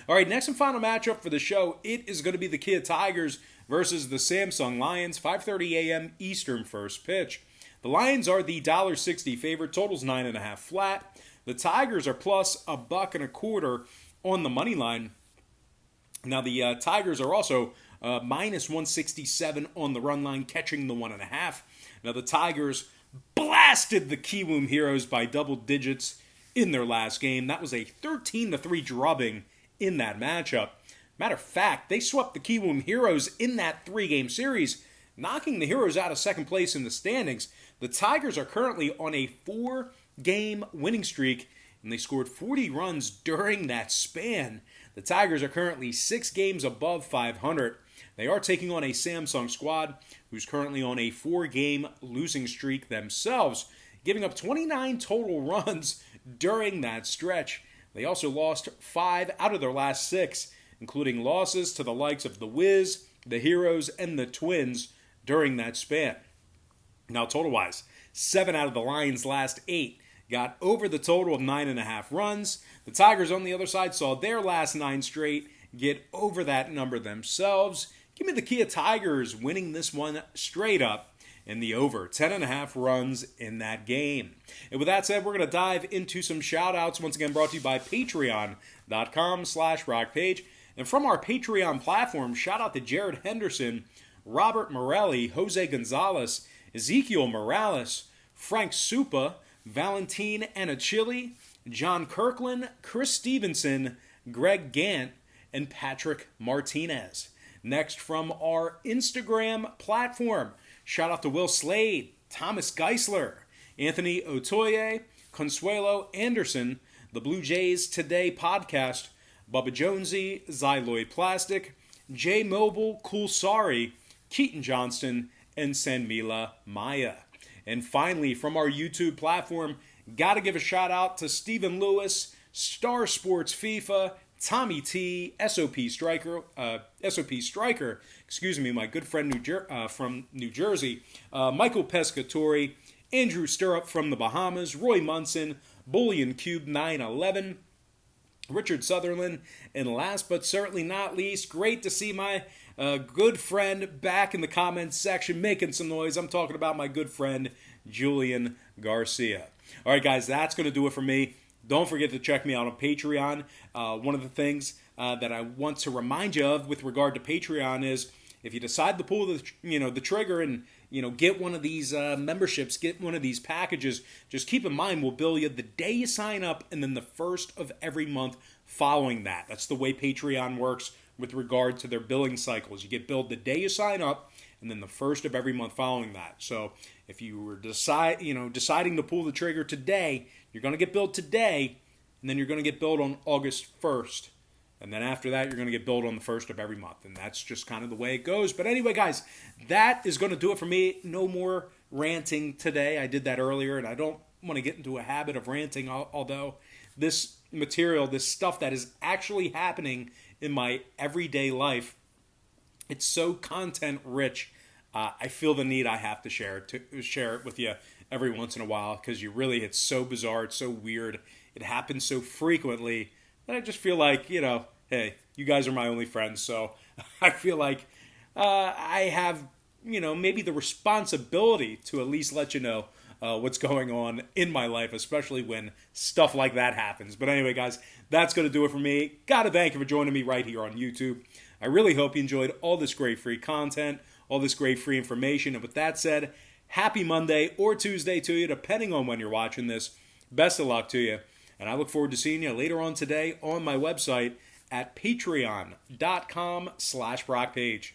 All right, next and final matchup for the show, it is going to be the Kia Tigers versus the Samsung Lions, 5:30 a.m. Eastern first pitch. The Lions are the $1.60 favorite, totals 9.5 flat. The Tigers are plus $1.25 on the money line. Now the Tigers are also minus 167 on the run line, catching the 1.5. Now the Tigers blasted the Kiwoom Heroes by double digits in their last game. That was a 13-3 drubbing in that matchup. Matter of fact, they swept the Kiwoom Heroes in that 3-game series, knocking the Heroes out of second place in the standings. The Tigers are currently on a 4-game winning streak, and they scored 40 runs during that span. The Tigers are currently 6 games above 500. They are taking on a Samsung squad who's currently on a 4-game losing streak themselves, giving up 29 total runs during that stretch. They also lost 5 out of their last 6, including losses to the likes of the Wiz, the Heroes, and the Twins during that span. Now, total-wise, 7 out of the Lions' last 8 got over the total of 9.5 runs. The Tigers, on the other side, saw their last 9 straight get over that number themselves. Give me the Kia Tigers winning this one straight up in the over 10.5 runs in that game. And with that said, we're going to dive into some shout-outs, once again brought to you by patreon.com/rockpage. And from our Patreon platform, shout out to Jared Henderson, Robert Morelli, Jose Gonzalez, Ezekiel Morales, Frank Supa, Valentin Anachili, John Kirkland, Chris Stevenson, Greg Gant, and Patrick Martinez. Next, from our Instagram platform, shout out to Will Slade, Thomas Geisler, Anthony Otoye, Consuelo Anderson, the Blue Jays Today podcast, Bubba Jonesy, Xyloid Plastic, J Mobile, Kulsari, Keaton Johnston, and Sanmila Maya. And finally, from our YouTube platform, gotta give a shout out to Stephen Lewis, Star Sports FIFA, Tommy T, SOP Striker, my good friend from New Jersey, Michael Pescatori, Andrew Stirrup from the Bahamas, Roy Munson, Bullion Cube 911, Richard Sutherland, and last but certainly not least, great to see my good friend back in the comments section making some noise. I'm talking about my good friend Julian Garcia. All right, guys, that's going to do it for me. Don't forget to check me out on Patreon. One of the things that I want to remind you of with regard to Patreon is if you decide to pull the trigger and get one of these memberships, get one of these packages, just keep in mind we'll bill you the day you sign up and then the first of every month following that. That's the way Patreon works with regard to their billing cycles. You get billed the day you sign up and then the first of every month following that. So if you were deciding to pull the trigger today, you're going to get billed today, and then you're going to get billed on August 1st. And then after that, you're going to get billed on the 1st of every month. And that's just kind of the way it goes. But anyway, guys, that is going to do it for me. No more ranting today. I did that earlier, and I don't want to get into a habit of ranting, although this material, this stuff that is actually happening in my everyday life, it's so content rich. I feel the need I have to share it with you every once in a while because it's so bizarre, it's so weird, it happens so frequently that I just feel like, hey, you guys are my only friends, so I feel like I have, maybe the responsibility to at least let you know what's going on in my life, especially when stuff like that happens. But anyway, guys, that's going to do it for me. Gotta thank you for joining me right here on YouTube. I really hope you enjoyed all this great free content, all this great free information. And with that said, happy Monday or Tuesday to you, depending on when you're watching this. Best of luck to you. And I look forward to seeing you later on today on my website at patreon.com/rockpage.